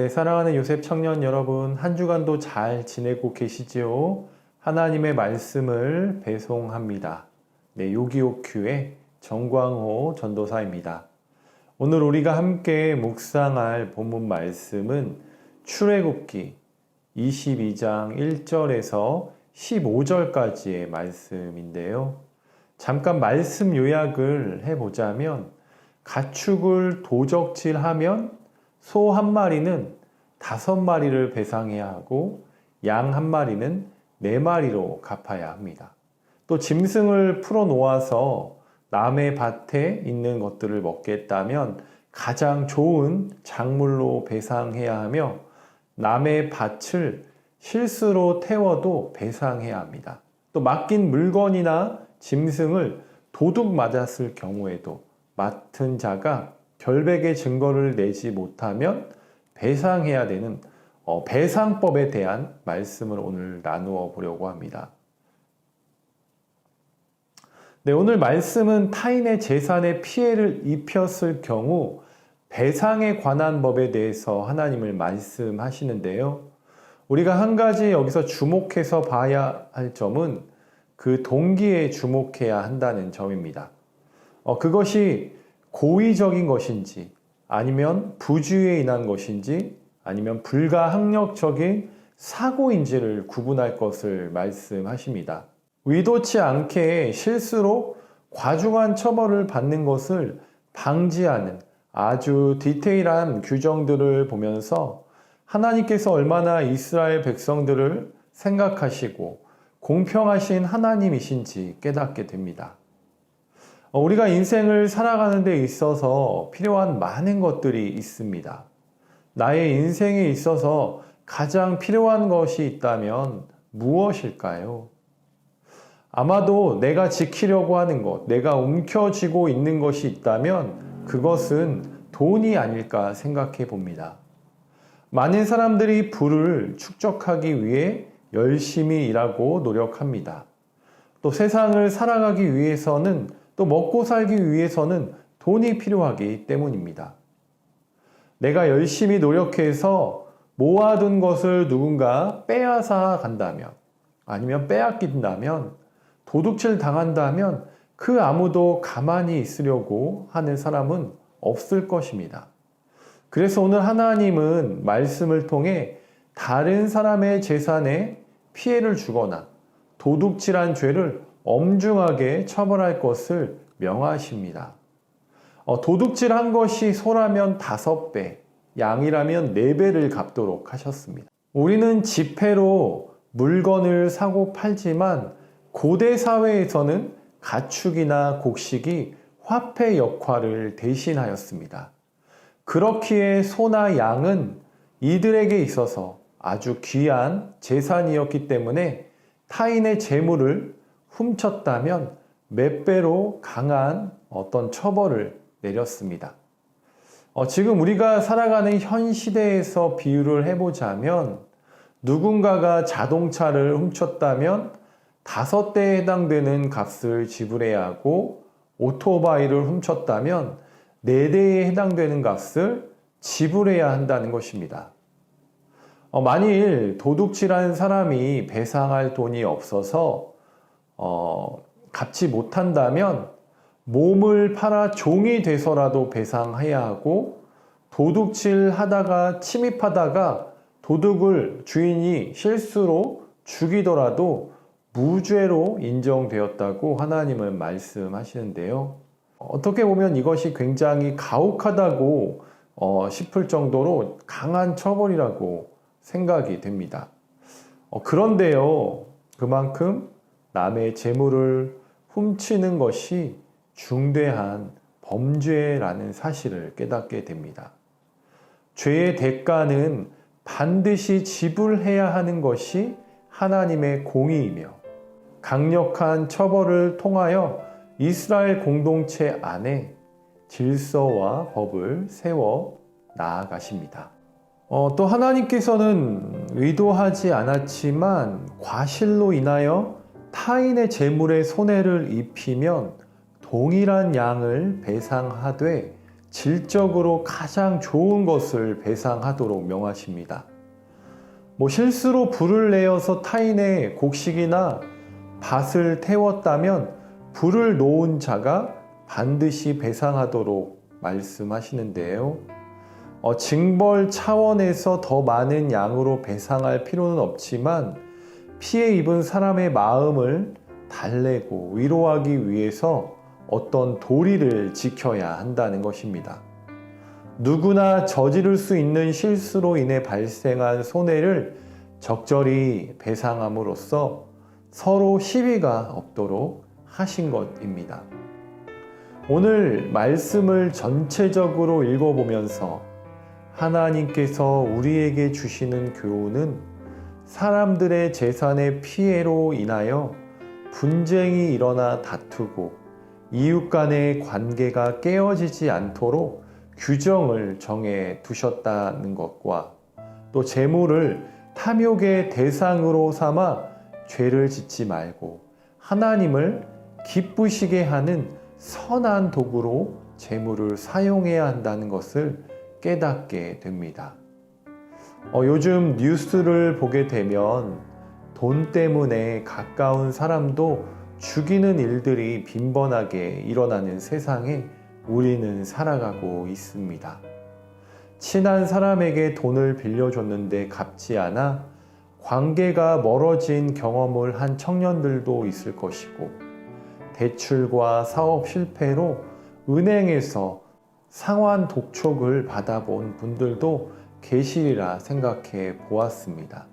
사랑하는 요셉 청년 여러분, 한 주간도 잘 지내고 계시지요? 하나님의 말씀을 배송합니다. 요기요큐의 정광호 전도사입니다. 오늘 우리가 함께 묵상할 본문 말씀은 출애굽기 22장 1절에서 15절까지의 말씀인데요. 잠깐 말씀 요약을 해보자면, 가축을 도적질하면 소 한 마리는 5마리를 배상해야 하고 양 한 마리는 4마리로 갚아야 합니다. 또 짐승을 풀어놓아서 남의 밭에 있는 것들을 먹겠다면 가장 좋은 작물로 배상해야 하며, 남의 밭을 실수로 태워도 배상해야 합니다. 또 맡긴 물건이나 짐승을 도둑 맞았을 경우에도 맡은 자가 결백의 증거를 내지 못하면 배상해야 되는 배상법에 대한 말씀을 오늘 나누어 보려고 합니다. 오늘 말씀은 타인의 재산에 피해를 입혔을 경우 배상에 관한 법에 대해서 하나님을 말씀하시는데요. 우리가 한 가지 여기서 주목해서 봐야 할 점은 그 동기에 주목해야 한다는 점입니다. 그것이 고의적인 것인지, 아니면 부주의에 인한 것인지, 아니면 불가항력적인 사고인지를 구분할 것을 말씀하십니다. 의도치 않게 실수로 과중한 처벌을 받는 것을 방지하는 아주 디테일한 규정들을 보면서 하나님께서 얼마나 이스라엘 백성들을 생각하시고 공평하신 하나님이신지 깨닫게 됩니다. 우리가 인생을 살아가는 데 있어서 필요한 많은 것들이 있습니다. 나의 인생에 있어서 가장 필요한 것이 있다면 무엇일까요? 아마도 내가 지키려고 하는 것, 내가 움켜쥐고 있는 것이 있다면 그것은 돈이 아닐까 생각해 봅니다. 많은 사람들이 부를 축적하기 위해 열심히 일하고 노력합니다. 또 세상을 살아가기 위해서는, 또 먹고 살기 위해서는 돈이 필요하기 때문입니다. 내가 열심히 노력해서 모아둔 것을 누군가 빼앗아 간다면, 아니면 빼앗긴다면, 도둑질 당한다면 그 아무도 가만히 있으려고 하는 사람은 없을 것입니다. 그래서 오늘 하나님은 말씀을 통해 다른 사람의 재산에 피해를 주거나 도둑질한 죄를 엄중하게 처벌할 것을 명하십니다. 도둑질한 것이 소라면 5배, 양이라면 4배를 갚도록 하셨습니다. 우리는 지폐로 물건을 사고 팔지만 고대 사회에서는 가축이나 곡식이 화폐 역할을 대신하였습니다. 그렇기에 소나 양은 이들에게 있어서 아주 귀한 재산이었기 때문에 타인의 재물을 훔쳤다면 몇 배로 강한 어떤 처벌을 내렸습니다. 지금 우리가 살아가는 현 시대에서 비유를 해보자면, 누군가가 자동차를 훔쳤다면 5대에 해당되는 값을 지불해야 하고, 오토바이를 훔쳤다면 4대에 해당되는 값을 지불해야 한다는 것입니다. 만일 도둑질한 사람이 배상할 돈이 없어서 갚지 못한다면 몸을 팔아 종이 돼서라도 배상해야 하고, 도둑질 하다가 침입하다가 도둑을 주인이 실수로 죽이더라도 무죄로 인정되었다고 하나님은 말씀하시는데요. 어떻게 보면 이것이 굉장히 가혹하다고 싶을 정도로 강한 처벌이라고 생각이 됩니다. 그런데요, 그만큼 남의 재물을 훔치는 것이 중대한 범죄라는 사실을 깨닫게 됩니다. 죄의 대가는 반드시 지불해야 하는 것이 하나님의 공의이며, 강력한 처벌을 통하여 이스라엘 공동체 안에 질서와 법을 세워 나아가십니다. 또 하나님께서는 의도하지 않았지만 과실로 인하여 타인의 재물에 손해를 입히면 동일한 양을 배상하되 질적으로 가장 좋은 것을 배상하도록 명하십니다. 실수로 불을 내어서 타인의 곡식이나 밭을 태웠다면 불을 놓은 자가 반드시 배상하도록 말씀하시는데요. 징벌 차원에서 더 많은 양으로 배상할 필요는 없지만 피해 입은 사람의 마음을 달래고 위로하기 위해서 어떤 도리를 지켜야 한다는 것입니다. 누구나 저지를 수 있는 실수로 인해 발생한 손해를 적절히 배상함으로써 서로 시비가 없도록 하신 것입니다. 오늘 말씀을 전체적으로 읽어보면서 하나님께서 우리에게 주시는 교훈은 사람들의 재산의 피해로 인하여 분쟁이 일어나 다투고 이웃 간의 관계가 깨어지지 않도록 규정을 정해 두셨다는 것과 또 재물을 탐욕의 대상으로 삼아 죄를 짓지 말고 하나님을 기쁘시게 하는 선한 도구로 재물을 사용해야 한다는 것을 깨닫게 됩니다. 요즘 뉴스를 보게 되면 돈 때문에 가까운 사람도 죽이는 일들이 빈번하게 일어나는 세상에 우리는 살아가고 있습니다. 친한 사람에게 돈을 빌려줬는데 갚지 않아 관계가 멀어진 경험을 한 청년들도 있을 것이고, 대출과 사업 실패로 은행에서 상환 독촉을 받아본 분들도 계시리라 생각해 보았습니다.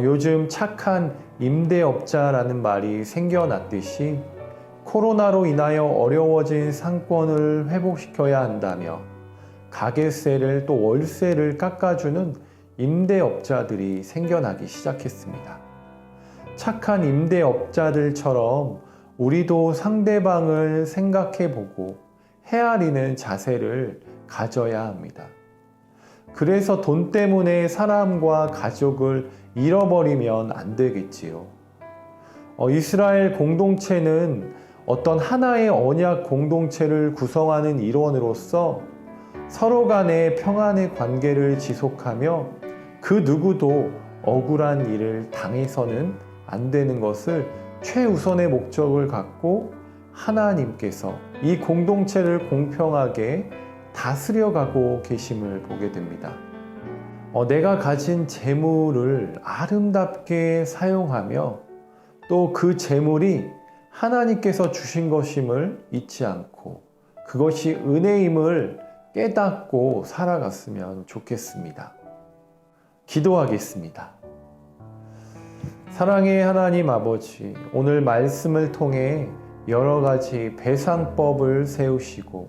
요즘 착한 임대업자라는 말이 생겨났듯이 코로나로 인하여 어려워진 상권을 회복시켜야 한다며 가게세를 또 월세를 깎아주는 임대업자들이 생겨나기 시작했습니다. 착한 임대업자들처럼 우리도 상대방을 생각해보고 헤아리는 자세를 가져야 합니다. 그래서 돈 때문에 사람과 가족을 잃어버리면 안 되겠지요. 이스라엘 공동체는 어떤 하나의 언약 공동체를 구성하는 일원으로서 서로 간의 평안의 관계를 지속하며 그 누구도 억울한 일을 당해서는 안 되는 것을 최우선의 목적을 갖고 하나님께서 이 공동체를 공평하게 다스려가고 계심을 보게 됩니다. 내가 가진 재물을 아름답게 사용하며 또 그 재물이 하나님께서 주신 것임을 잊지 않고 그것이 은혜임을 깨닫고 살아갔으면 좋겠습니다. 기도하겠습니다. 사랑의 하나님 아버지, 오늘 말씀을 통해 여러 가지 배상법을 세우시고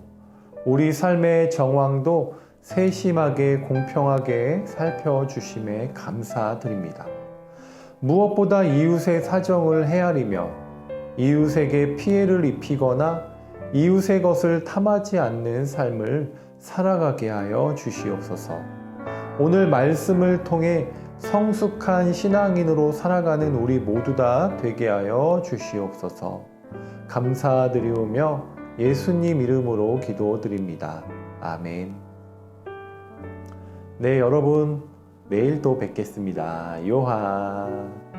우리 삶의 정황도 세심하게 공평하게 살펴주심에 감사드립니다. 무엇보다 이웃의 사정을 헤아리며 이웃에게 피해를 입히거나 이웃의 것을 탐하지 않는 삶을 살아가게 하여 주시옵소서. 오늘 말씀을 통해 성숙한 신앙인으로 살아가는 우리 모두 다 되게 하여 주시옵소서. 감사드리오며 예수님 이름으로 기도드립니다. 아멘. 네, 여러분 내일 또 뵙겠습니다. 요한.